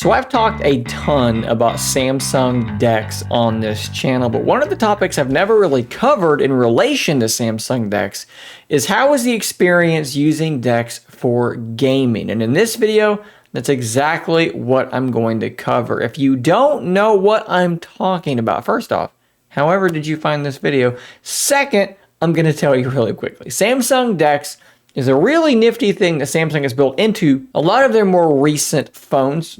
So I've talked a ton about Samsung DeX on this channel, but one of the topics I've never really covered in relation to Samsung DeX is how is the experience using DeX for gaming? And in this video, that's exactly what I'm going to cover. If you don't know what I'm talking about, first off, however did you find this video? Second, I'm going to tell you really quickly. Samsung DeX is a really nifty thing that Samsung has built into a lot of their more recent phones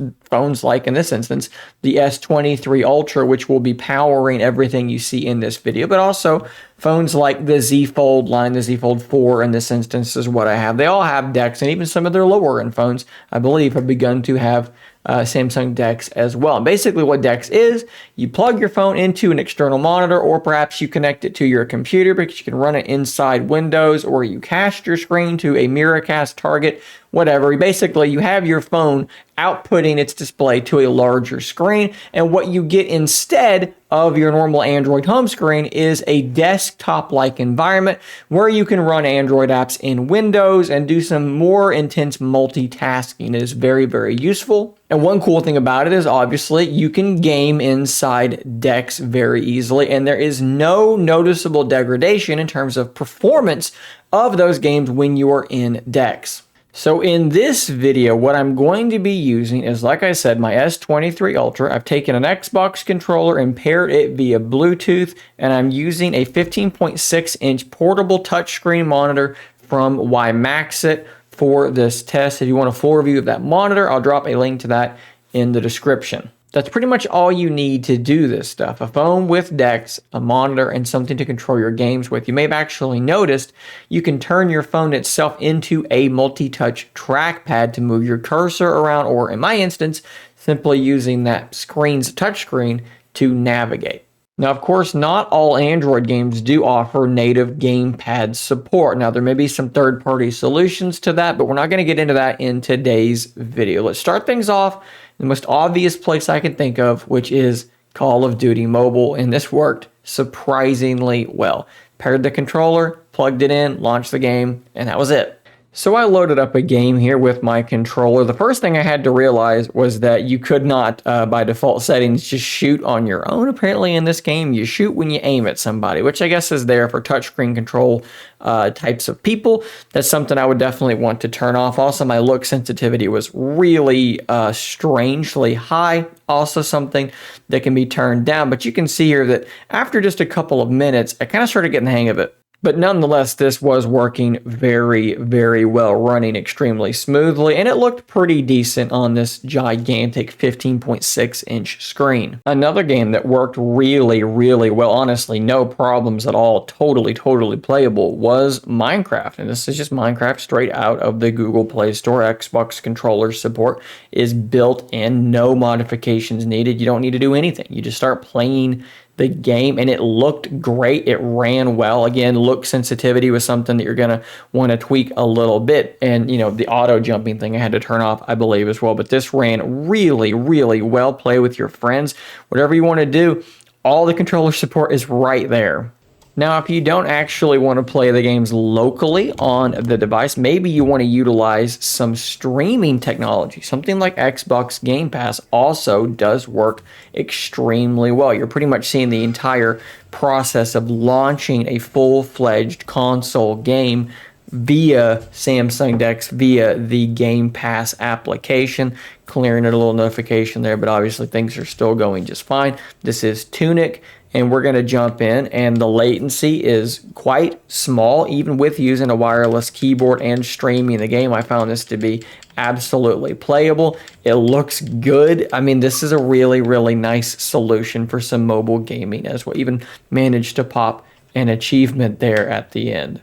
like in this instance, the S23 Ultra, which will be powering everything you see in this video, but also phones like the Z Fold line, the Z Fold 4 in this instance is what I have. They all have DeX, and even some of their lower end phones, I believe, have begun to have Samsung DeX as well. And basically what DeX is, you plug your phone into an external monitor, or perhaps you connect it to your computer because you can run it inside Windows, or you cast your screen to a Miracast target, whatever. Basically, you have your phone outputting its display to a larger screen, and what you get instead of your normal Android home screen is a desktop-like environment where you can run Android apps in Windows and do some more intense multitasking. It is very, very useful. And one cool thing about it is obviously you can game inside DeX very easily, and there is no noticeable degradation in terms of performance of those games when you are in DeX. So in this video, what I'm going to be using is, like I said, my S23 Ultra. I've taken an Xbox controller and paired it via Bluetooth, and I'm using a 15.6-inch portable touchscreen monitor from WiMAXit for this test. If you want a full review of that monitor, I'll drop a link to that in the description. That's pretty much all you need to do this stuff. A phone with DeX, a monitor, and something to control your games with. You may have actually noticed you can turn your phone itself into a multi-touch trackpad to move your cursor around, or in my instance, simply using that screen's touchscreen to navigate. Now, of course, not all Android games do offer native gamepad support. Now, there may be some third-party solutions to that, but we're not going to get into that in today's video. Let's start things off the most obvious place I can think of, which is Call of Duty Mobile, and this worked surprisingly well. Paired the controller, plugged it in, launched the game, and that was it. So I loaded up a game here with my controller. The first thing I had to realize was that you could not, by default settings, just shoot on your own. Apparently in this game, you shoot when you aim at somebody, which I guess is there for touchscreen control types of people. That's something I would definitely want to turn off. Also, my look sensitivity was really strangely high. Also something that can be turned down. But you can see here that after just a couple of minutes, I kind of started getting the hang of it. But nonetheless, this was working very, very well, running extremely smoothly, and it looked pretty decent on this gigantic 15.6-inch screen. Another game that worked really, really well, honestly, no problems at all, totally playable, was Minecraft. And this is just Minecraft straight out of the Google Play Store. Xbox controller support is built in, no modifications needed. You don't need to do anything. You just start playing the game, and it looked great. It ran well. Again, look sensitivity was something that you're going to want to tweak a little bit. And, you know, the auto jumping thing I had to turn off, I believe, as well. But this ran really, really well. Play with your friends. Whatever you want to do, all the controller support is right there. Now, if you don't actually want to play the games locally on the device, maybe you want to utilize some streaming technology. Something like Xbox Game Pass also does work extremely well. You're pretty much seeing the entire process of launching a full-fledged console game via Samsung DeX, via the Game Pass application, clearing it a little notification there, but obviously things are still going just fine. This is Tunic, and we're going to jump in, and the latency is quite small, even with using a wireless keyboard and streaming the game. I found this to be absolutely playable. It looks good. I mean, this is a really, really nice solution for some mobile gaming as well. Even managed to pop an achievement there at the end.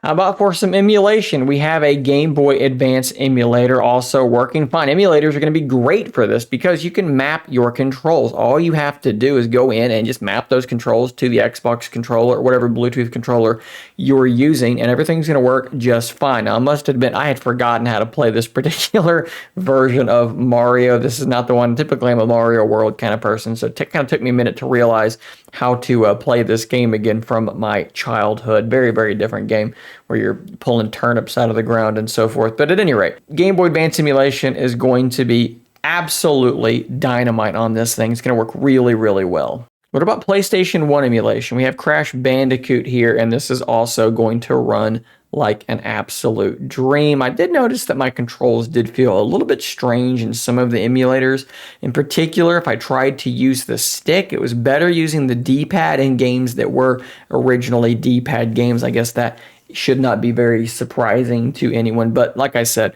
How about for some emulation? We have a Game Boy Advance emulator also working fine. Emulators are going to be great for this because you can map your controls. All you have to do is go in and just map those controls to the Xbox controller or whatever Bluetooth controller you're using, and everything's going to work just fine. Now, I must admit, I had forgotten how to play this particular version of Mario. This is not the one. Typically, I'm a Mario World kind of person, so it kind of took me a minute to realize how to play this game again from my childhood. Very, very different game where you're pulling turnips out of the ground and so forth. But at any rate, Game Boy Advance emulation is going to be absolutely dynamite on this thing. It's going to work really, really well. What about PlayStation 1 emulation? We have Crash Bandicoot here, and this is also going to run like an absolute dream. I did notice that my controls did feel a little bit strange in some of the emulators. In particular, if I tried to use the stick, it was better using the D-pad in games that were originally D-pad games. I guess that should not be very surprising to anyone, but like I said,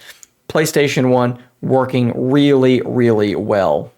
PlayStation 1 working really, really well.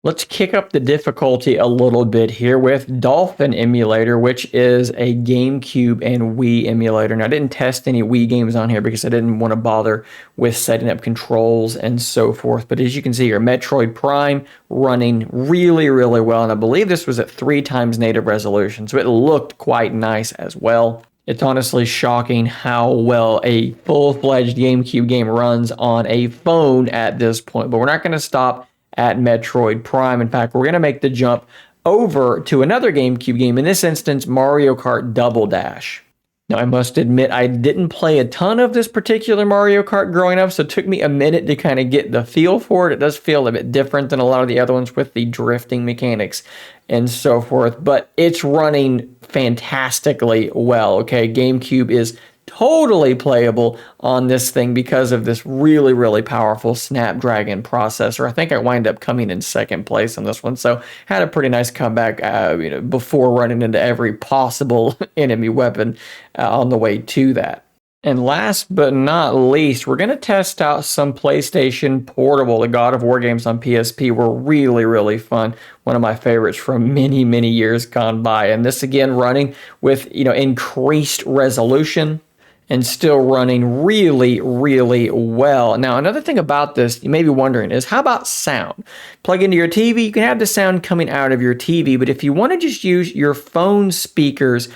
Let's kick up the difficulty a little bit here with Dolphin Emulator, which is a GameCube and Wii emulator. Now, I didn't test any Wii games on here because I didn't want to bother with setting up controls and so forth. But as you can see here, Metroid Prime running really, really well. And I believe this was at 3x native resolution, so it looked quite nice as well. It's honestly shocking how well a full-fledged GameCube game runs on a phone at this point. But we're not going to stop at Metroid Prime. In fact, we're going to make the jump over to another GameCube game, in this instance, Mario Kart Double Dash. Now, I must admit, I didn't play a ton of this particular Mario Kart growing up, so it took me a minute to kind of get the feel for it. It does feel a bit different than a lot of the other ones with the drifting mechanics and so forth, but it's running fantastically well, okay? GameCube is totally playable on this thing because of this really, really powerful Snapdragon processor. I think I wind up coming in second place on this one, so had a pretty nice comeback before running into every possible enemy weapon on the way to that. And last but not least, we're going to test out some PlayStation Portable. The God of War games on PSP were really, really fun. One of my favorites from many, many years gone by. And this again running with, increased resolution and still running really, really well. Now, another thing about this, you may be wondering, is how about sound? Plug into your TV, you can have the sound coming out of your TV, but if you want to just use your phone speakers,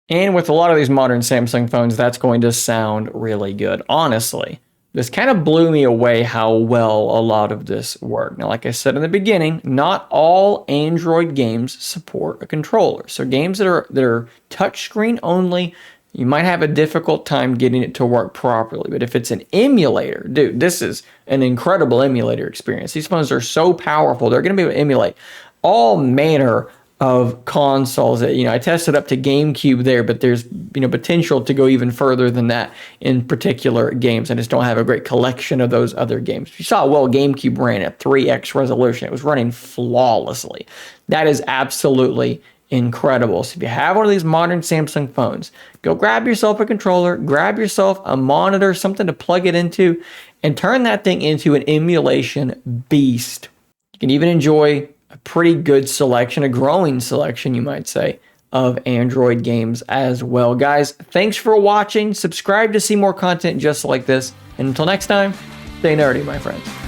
and with a lot of these modern Samsung phones, that's going to sound really good, honestly. This kind of blew me away how well a lot of this worked. Now, like I said in the beginning, not all Android games support a controller. So games that are touchscreen only, you might have a difficult time getting it to work properly. But if it's an emulator, dude, this is an incredible emulator experience. These phones are so powerful, they're going to be able to emulate all manner of consoles. That, I tested up to GameCube there, but there's potential to go even further than that in particular games. I just don't have a great collection of those other games. You saw well GameCube ran at 3x resolution. It was running flawlessly. That is absolutely incredible. So if you have one of these modern Samsung phones, go grab yourself a controller, grab yourself a monitor, something to plug it into, and turn that thing into an emulation beast. You can even enjoy a pretty good selection, a growing selection, you might say, of Android games as well. Guys, thanks for watching. Subscribe to see more content just like this. And until next time, stay nerdy, my friends.